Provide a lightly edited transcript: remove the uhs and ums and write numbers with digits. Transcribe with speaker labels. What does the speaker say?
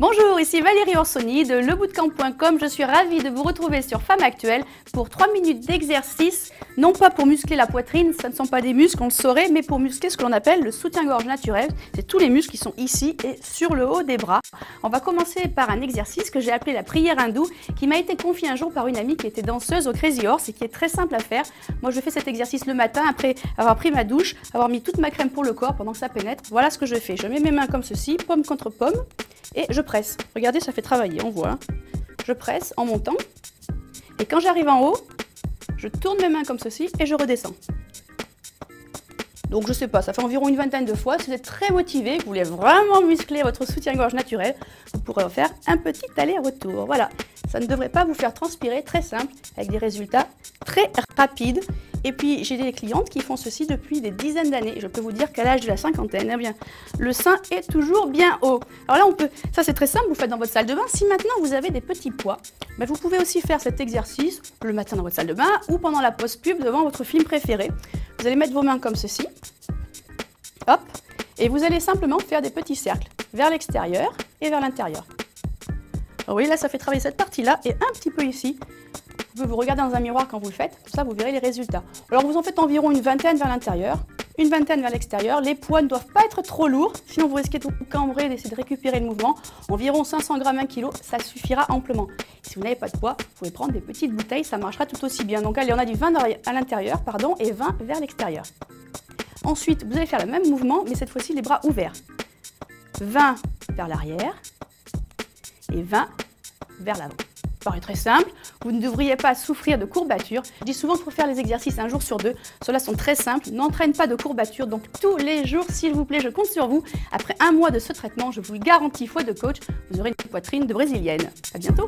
Speaker 1: Bonjour, ici Valérie Orsoni de lebootcamp.com. Je suis ravie de vous retrouver sur Femme Actuelle pour 3 minutes d'exercice, non pas pour muscler la poitrine, ça ne sont pas des muscles, on le saurait, mais pour muscler ce que l'on appelle le soutien-gorge naturel. C'est tous les muscles qui sont ici et sur le haut des bras. On va commencer par un exercice que j'ai appelé la prière hindoue, qui m'a été confié un jour par une amie qui était danseuse au Crazy Horse et qui est très simple à faire. Moi, je fais cet exercice le matin après avoir pris ma douche, avoir mis toute ma crème pour le corps pendant que ça pénètre. Voilà ce que je fais. Je mets mes mains comme ceci, paume contre paume. Et je presse. Regardez, ça fait travailler, on voit. Hein. Je presse en montant. Et quand j'arrive en haut, je tourne mes mains comme ceci et je redescends. Donc je sais pas, ça fait environ une vingtaine de fois. Si vous êtes très motivé, vous voulez vraiment muscler votre soutien-gorge naturel, vous pourrez en faire un petit aller-retour. Voilà, ça ne devrait pas vous faire transpirer, très simple, avec des résultats très rapides. Et puis j'ai des clientes qui font ceci depuis des dizaines d'années. Je peux vous dire qu'à l'âge de la cinquantaine, eh bien, le sein est toujours bien haut. Alors là, ça c'est très simple, vous faites dans votre salle de bain. Si maintenant vous avez des petits poids, ben vous pouvez aussi faire cet exercice le matin dans votre salle de bain ou pendant la pause pub devant votre film préféré. Vous allez mettre vos mains comme ceci, hop, et vous allez simplement faire des petits cercles vers l'extérieur et vers l'intérieur. Vous voyez là, ça fait travailler cette partie-là et un petit peu ici. Vous pouvez vous regarder dans un miroir quand vous le faites, comme ça vous verrez les résultats. Alors vous en faites environ une vingtaine vers l'intérieur, une vingtaine vers l'extérieur. Les poids ne doivent pas être trop lourds, sinon vous risquez de vous cambrer et d'essayer de récupérer le mouvement. Environ 500 grammes, 1 kg, ça suffira amplement. Et si vous n'avez pas de poids, vous pouvez prendre des petites bouteilles, ça marchera tout aussi bien. Donc allez, on a du 20 à l'intérieur, et 20 vers l'extérieur. Ensuite, vous allez faire le même mouvement, mais cette fois-ci les bras ouverts. 20 vers l'arrière et 20 vers l'avant. Ça paraît très simple, vous ne devriez pas souffrir de courbatures. Je dis souvent qu'il faut faire les exercices un jour sur deux. Ceux-là sont très simples, n'entraînent pas de courbatures. Donc tous les jours, s'il vous plaît, je compte sur vous. Après un mois de ce traitement, je vous le garantis, foi de coach, vous aurez une poitrine de brésilienne. À bientôt.